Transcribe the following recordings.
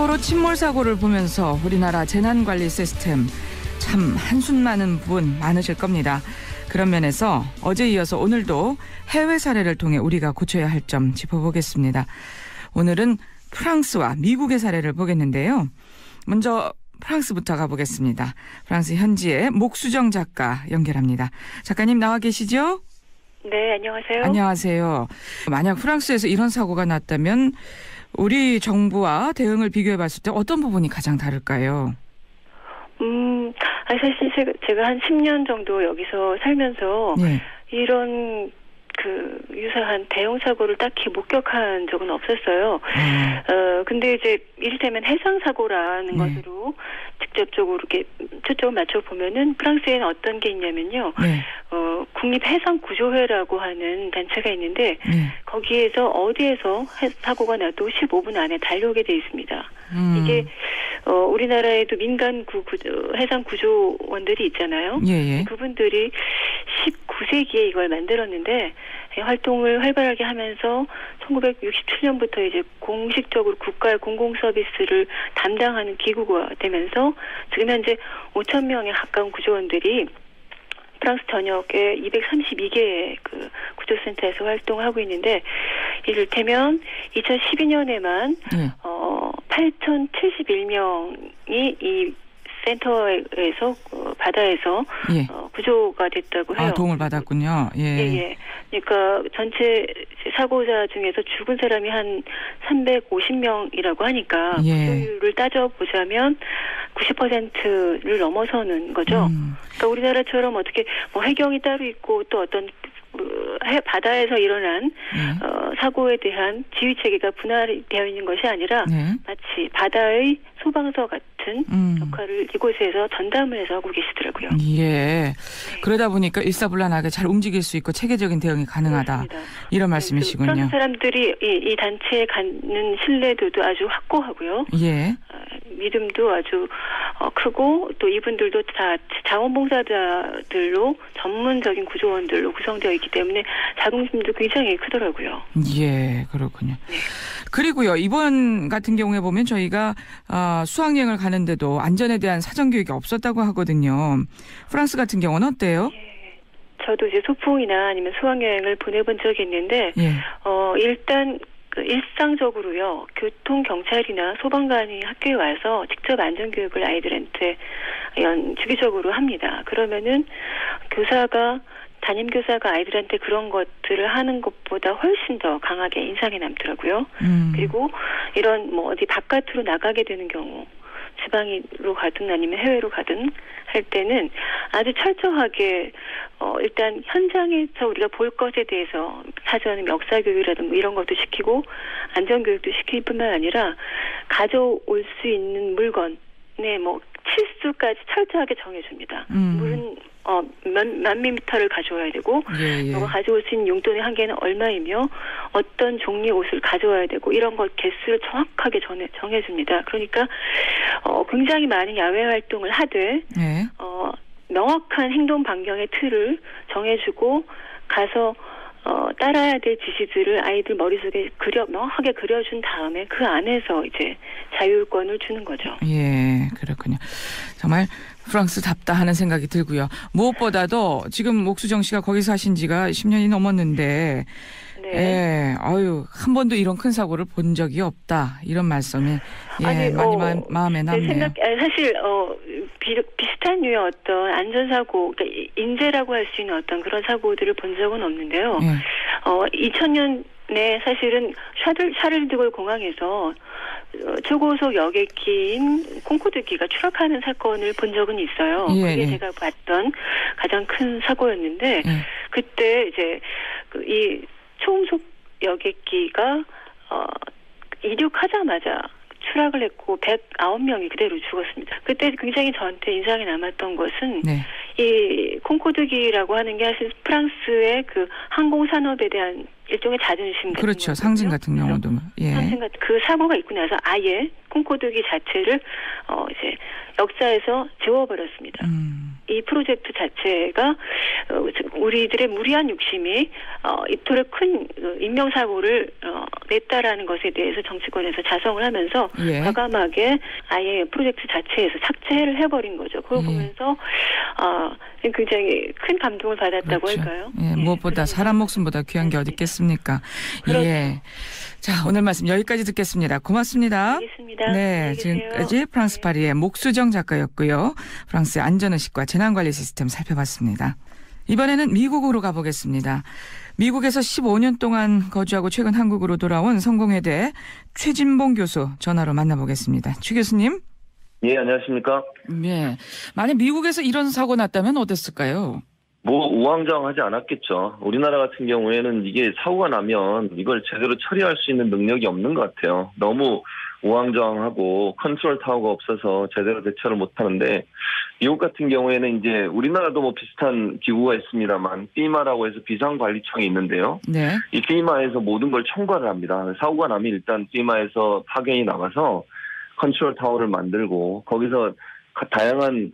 세월호 침몰 사고를 보면서 우리나라 재난관리 시스템 참 한숨 나는 부분 많으실 겁니다. 그런 면에서 어제 이어서 오늘도 해외 사례를 통해 우리가 고쳐야 할 점 짚어보겠습니다. 오늘은 프랑스와 미국의 사례를 보겠는데요. 먼저 프랑스부터 가보겠습니다. 프랑스 현지의 목수정 작가 연결합니다. 작가님 나와 계시죠? 네, 안녕하세요. 안녕하세요. 만약 프랑스에서 이런 사고가 났다면 우리 정부와 대응을 비교해봤을 때 어떤 부분이 가장 다를까요? 사실 제가 한 10년 정도 여기서 살면서 네. 이런 유사한 대형 사고를 딱히 목격한 적은 없었어요. 근데 이제 이를테면 해상 사고라는 것으로 직접적으로 이렇게 초점을 맞춰 보면은 프랑스에는 어떤 게 있냐면요. 국립해상구조회라고 하는 단체가 있는데 거기에서 어디에서 사고가 나도 15분 안에 달려오게 돼 있습니다. 이게 우리나라에도 민간 해상구조원들이 있잖아요. 예. 그분들이 19세기에 이걸 만들었는데 활동을 활발하게 하면서 1967년부터 이제 공식적으로 국가의 공공 서비스를 담당하는 기구가 되면서 지금 현재 5,000명에 가까운 구조원들이 프랑스 전역에 232개의 구조센터에서 활동하고 있는데 이를테면 2012년에만 8,071명이 이 센터에서 바다에서 구조가 됐다고 해요. 도움을 받았군요. 예. 그러니까 전체 사고자 중에서 죽은 사람이 한 350명이라고 하니까 구조율을 따져보자면 90%를 넘어서는 거죠. 그러니까 우리나라처럼 어떻게 해경이 따로 있고 또 어떤 바다에서 일어난 사고에 대한 지휘 체계가 분할되어 있는 것이 아니라 마치 바다의 소방서 같은 역할을 이곳에서 전담을 해서 하고 계시더라고요. 예. 그러다 보니까 일사불란하게 잘 움직일 수 있고 체계적인 대응이 가능하다. 그렇습니다. 이런 말씀이시군요. 프랑스 사람들이 이 단체에 갖는 신뢰도도 아주 확고하고요. 예. 믿음도 아주 크고 또 이분들도 다 자원봉사자들로 전문적인 구조원들로 구성되어 있기 때문에 자긍심도 굉장히 크더라고요. 예, 그렇군요. 네. 그리고요, 이번 같은 경우에 보면 저희가 수학여행을 가는데도 안전에 대한 사전교육이 없었다고 하거든요. 프랑스 같은 경우는 어때요? 저도 이제 소풍이나 아니면 수학여행을 보내본 적이 있는데 일단 일상적으로요, 교통경찰이나 소방관이 학교에 와서 직접 안전교육을 아이들한테 주기적으로 합니다. 그러면은 담임교사가 아이들한테 그런 것들을 하는 것보다 훨씬 더 강하게 인상에 남더라고요. 그리고 이런 어디 바깥으로 나가게 되는 경우, 지방으로 가든 아니면 해외로 가든 할 때는 아주 철저하게 일단 현장에서 우리가 볼 것에 대해서 사전 역사교육이라든가 이런 것도 시키고 안전교육도 시킬 뿐만 아니라 가져올 수 있는 물건의 치수까지 철저하게 정해줍니다. 물은 몇 미터를 가져와야 되고 너가 가져올 수 있는 용돈의 한계는 얼마이며 어떤 종류의 옷을 가져와야 되고 이런 것 개수를 정확하게 정해줍니다. 그러니까 굉장히 많은 야외 활동을 하되 명확한 행동 반경의 틀을 정해주고 가서 따라야 될 지시들을 아이들 머릿속에 명확하게 그려준 다음에 그 안에서 이제 자율권을 주는 거죠. 예, 그렇군요. 정말 프랑스답다 하는 생각이 들고요. 무엇보다도 지금 목수정 씨가 거기 사신 지가 10년이 넘었는데 한 번도 이런 큰 사고를 본 적이 없다. 이런 말씀이 많이 마음에 남네요. 사실 비슷한 류의 어떤 안전사고, 그러니까 인재라고 할 수 있는 어떤 그런 사고들을 본 적은 없는데요. 2000년에 사실은 샤를드골 공항에서 초고속 여객기인 콩코드기가 추락하는 사건을 본 적은 있어요. 그게 제가 봤던 가장 큰 사고였는데 그때 이제 이 초음속 여객기가 이륙하자마자 추락을 했고 109명이 그대로 죽었습니다. 그때 굉장히 저한테 인상에 남았던 것은 이 콩코드기라고 하는 게 사실 프랑스의 항공 산업에 대한 일종의 자존심 같은 그렇죠. 상징 같은 경우도 상징 같은 그 사고가 있고 나서 아예 콩코드기 자체를 이제 역사에서 지워버렸습니다. 이 프로젝트 자체가 우리들의 무리한 욕심이 이토록 큰 인명사고를 냈다라는 것에 대해서 정치권에서 자성을 하면서 예. 과감하게 아예 프로젝트 자체에서 삭제를 해버린 거죠. 그걸 보면서 굉장히 큰 감동을 받았다고 그렇죠. 할까요? 예, 무엇보다 사람 목숨보다 귀한 게 어디 있겠습니까? 예. 자, 오늘 말씀 여기까지 듣겠습니다. 고맙습니다. 알겠습니다. 네, 지금까지 프랑스 파리의 목수정 작가였고요. 프랑스의 안전의식과 재난관리 시스템 살펴봤습니다. 이번에는 미국으로 가보겠습니다. 미국에서 15년 동안 거주하고 최근 한국으로 돌아온 성공회대 최진봉 교수 전화로 만나보겠습니다. 최 교수님. 예, 안녕하십니까? 네. 만약 미국에서 이런 사고 났다면 어땠을까요? 우왕좌왕하지 않았겠죠. 우리나라 같은 경우에는 이게 사고가 나면 이걸 제대로 처리할 수 있는 능력이 없는 것 같아요. 너무 우왕좌왕하고 컨트롤 타워가 없어서 제대로 대처를 못하는데, 미국 같은 경우에는 이제 우리나라도 뭐 비슷한 기구가 있습니다만 FEMA라고 해서 비상관리청이 있는데요. 네. 이 FEMA에서 모든 걸 총괄을 합니다. 사고가 나면 일단 FEMA에서 파견이 나가서 컨트롤 타워를 만들고 거기서 다양한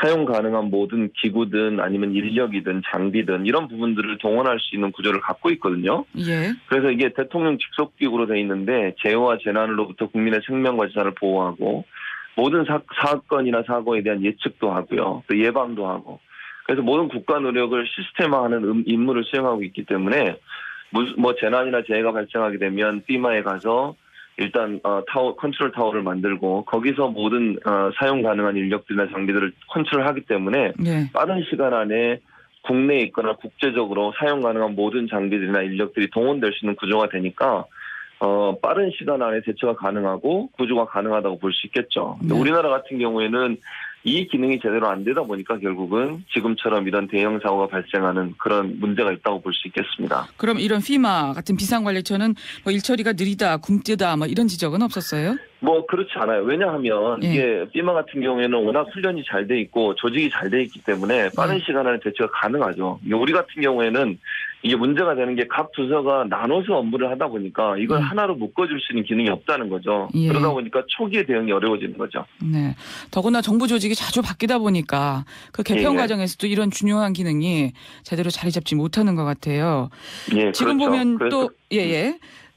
사용 가능한 모든 기구든 아니면 인력이든 장비든 이런 부분들을 동원할 수 있는 구조를 갖고 있거든요. 예. 그래서 이게 대통령 직속 기구로 돼 있는데 재해와 재난으로부터 국민의 생명과 재산을 보호하고 모든 사건이나 사고에 대한 예측도 하고요. 또 예방도 하고. 그래서 모든 국가 노력을 시스템화하는 임무를 수행하고 있기 때문에 뭐 재난이나 재해가 발생하게 되면 FEMA에 가서 일단 컨트롤 타워를 만들고 거기서 모든 사용 가능한 인력들이나 장비들을 컨트롤하기 때문에 네. 빠른 시간 안에 국내에 있거나 국제적으로 사용 가능한 모든 장비들이나 인력들이 동원될 수 있는 구조가 되니까 빠른 시간 안에 대처가 가능하고 구조가 가능하다고 볼 수 있겠죠. 네. 우리나라 같은 경우에는 이 기능이 제대로 안 되다 보니까 결국은 지금처럼 이런 대형 사고가 발생하는 그런 문제가 있다고 볼 수 있겠습니다. 그럼 이런 FEMA 같은 비상관리처는 뭐 일처리가 느리다, 굼뜨다 뭐 이런 지적은 없었어요? 뭐 그렇지 않아요. 왜냐하면 예. 이게 FEMA 같은 경우에는 워낙 훈련이 잘 돼 있고 조직이 잘 돼 있기 때문에 빠른 시간 안에 대처가 가능하죠. 우리 같은 경우에는 이게 문제가 되는 게 각 부서가 나눠서 업무를 하다 보니까 이걸 하나로 묶어줄 수 있는 기능이 없다는 거죠. 예. 그러다 보니까 초기에 대응이 어려워지는 거죠. 네. 더구나 정부 조직이 자주 바뀌다 보니까 그 개편 예. 과정에서도 이런 중요한 기능이 제대로 자리 잡지 못하는 것 같아요. 예, 지금 그렇죠. 보면 그래서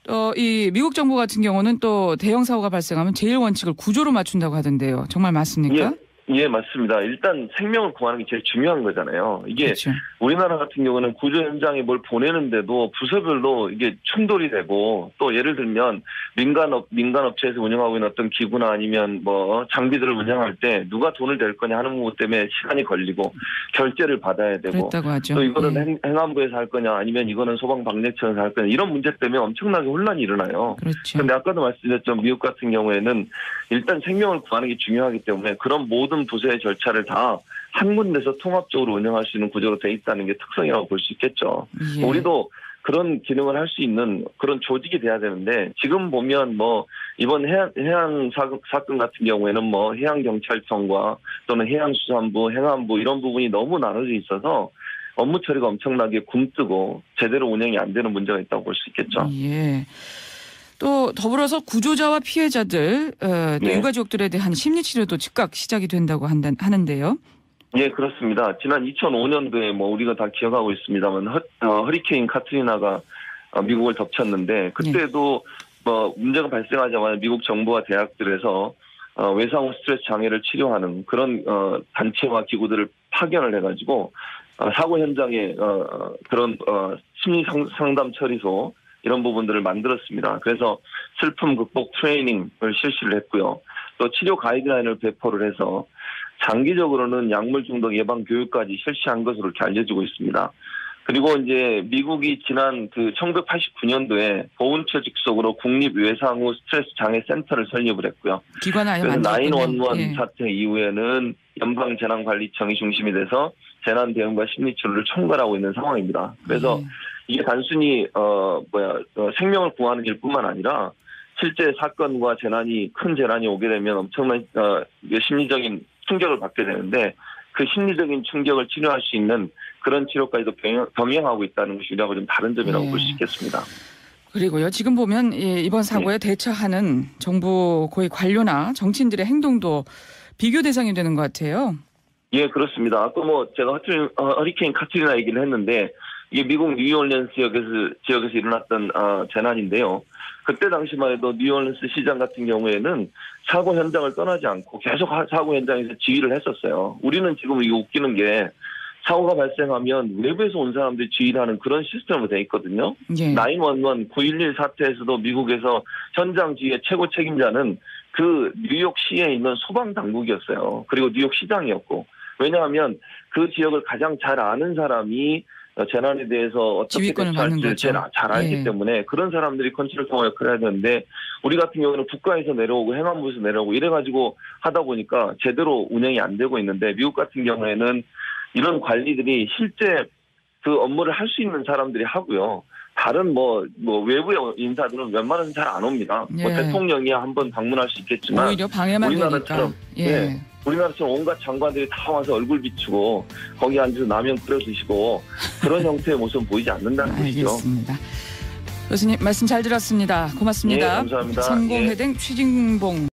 또 이 미국 정부 같은 경우는 또 대형 사고가 발생하면 제일 원칙을 구조로 맞춘다고 하던데요. 정말 맞습니까? 예, 맞습니다. 일단 생명을 구하는 게 제일 중요한 거잖아요. 이게 그렇죠. 우리나라 같은 경우는 구조 현장에 뭘 보내는데도 부서별로 이게 충돌이 되고 또 예를 들면 민간 업체에서 운영하고 있는 어떤 기구나 아니면 뭐 장비들을 운영할 때 누가 돈을 댈 거냐 하는 부분 때문에 시간이 걸리고 결제를 받아야 되고 그랬다고 하죠. 또 이거는 행안부에서 할 거냐 아니면 이거는 소방방재청에서 할 거냐 이런 문제 때문에 엄청나게 혼란이 일어나요. 그렇죠. 그런데 아까도 말씀드렸죠. 미국 같은 경우에는 일단 생명을 구하는 게 중요하기 때문에 그런 모든 부서의 절차를 다 한 군데서 통합적으로 운영할 수 있는 구조로 돼 있다는 게 특성이라고 볼 수 있겠죠. 예. 우리도 그런 기능을 할 수 있는 그런 조직이 돼야 되는데 지금 보면 뭐 이번 해양 사건 같은 경우에는 뭐 해양경찰청과 또는 해양수산부, 행안부 이런 부분이 너무 나눠져 있어서 업무 처리가 엄청나게 굼뜨고 제대로 운영이 안 되는 문제가 있다고 볼 수 있겠죠. 예. 또 더불어서 구조자와 피해자들 또 네. 유가족들에 대한 심리치료도 즉각 시작이 된다고 하는데요. 예, 그렇습니다. 지난 2005년도에 뭐 우리가 다 기억하고 있습니다만 허리케인 카트리나가 미국을 덮쳤는데 그때도 뭐 문제가 발생하자마자 미국 정부와 대학들에서 외상후 스트레스 장애를 치료하는 그런 단체와 기구들을 파견을 해가지고 사고 현장에 그런 심리 상담 처리소 이런 부분들을 만들었습니다. 그래서 슬픔 극복 트레이닝을 실시를 했고요. 또 치료 가이드라인을 배포를 해서 장기적으로는 약물 중독 예방 교육까지 실시한 것으로 이렇게 알려지고 있습니다. 그리고 이제 미국이 지난 1989년도에 보훈처 직속으로 국립 외상후 스트레스 장애 센터를 설립을 했고요. 기관 아예 그래서 만들었군요. 911 예. 사태 이후에는 연방재난관리청이 중심이 돼서 재난 대응과 심리치료를 총괄하고 있는 상황입니다. 그래서 이게 단순히 생명을 구하는 일뿐만 아니라 실제 사건과 큰 재난이 오게 되면 엄청난 심리적인 충격을 받게 되는데 그 심리적인 충격을 치료할 수 있는 그런 치료까지도 병행하고 있다는 것이 우리하고 좀 다른 점이라고 볼 수 있겠습니다. 그리고요. 지금 보면 이번 사고에 대처하는 정부 고위 관료나 정치인들의 행동도 비교 대상이 되는 것 같아요. 예, 그렇습니다. 아까 제가 허리케인 카트리나 얘기를 했는데 이게 미국 뉴올리언스 지역에서 일어났던 재난인데요. 그때 당시만 해도 뉴올리언스 시장 같은 경우에는 사고 현장을 떠나지 않고 계속 사고 현장에서 지휘를 했었어요. 우리는 지금 이게 웃기는 게 사고가 발생하면 외부에서 온 사람들이 지휘를 하는 그런 시스템으로 돼 있거든요. 예. 911, 9.11 사태에서도 미국에서 현장 지휘의 최고 책임자는 그 뉴욕시에 있는 소방당국이었어요. 그리고 뉴욕시장이었고. 왜냐하면 그 지역을 가장 잘 아는 사람이 재난에 대해서 어떻게 대처할지 잘 알기 예. 때문에 그런 사람들이 컨트롤 역할을 해야 되는데 우리 같은 경우는 국가에서 내려오고 행안부에서 내려오고 이래가지고 하다 보니까 제대로 운영이 안 되고 있는데 미국 같은 경우에는 이런 관리들이 실제 그 업무를 할 수 있는 사람들이 하고요. 다른 외부의 인사들은 웬만하면 잘 안 옵니다. 예. 뭐 대통령이야 한번 방문할 수 있겠지만 오히려 방해만 우리나라처럼 되니까. 예. 우리나라처럼 온갖 장관들이 다 와서 얼굴 비추고 거기 앉아서 라면 끓여 드시고 그런 형태의 모습은 보이지 않는다는 것이죠. 알겠습니다. 교수님 말씀 잘 들었습니다. 고맙습니다. 예, 감사합니다. 성공회denk 최진봉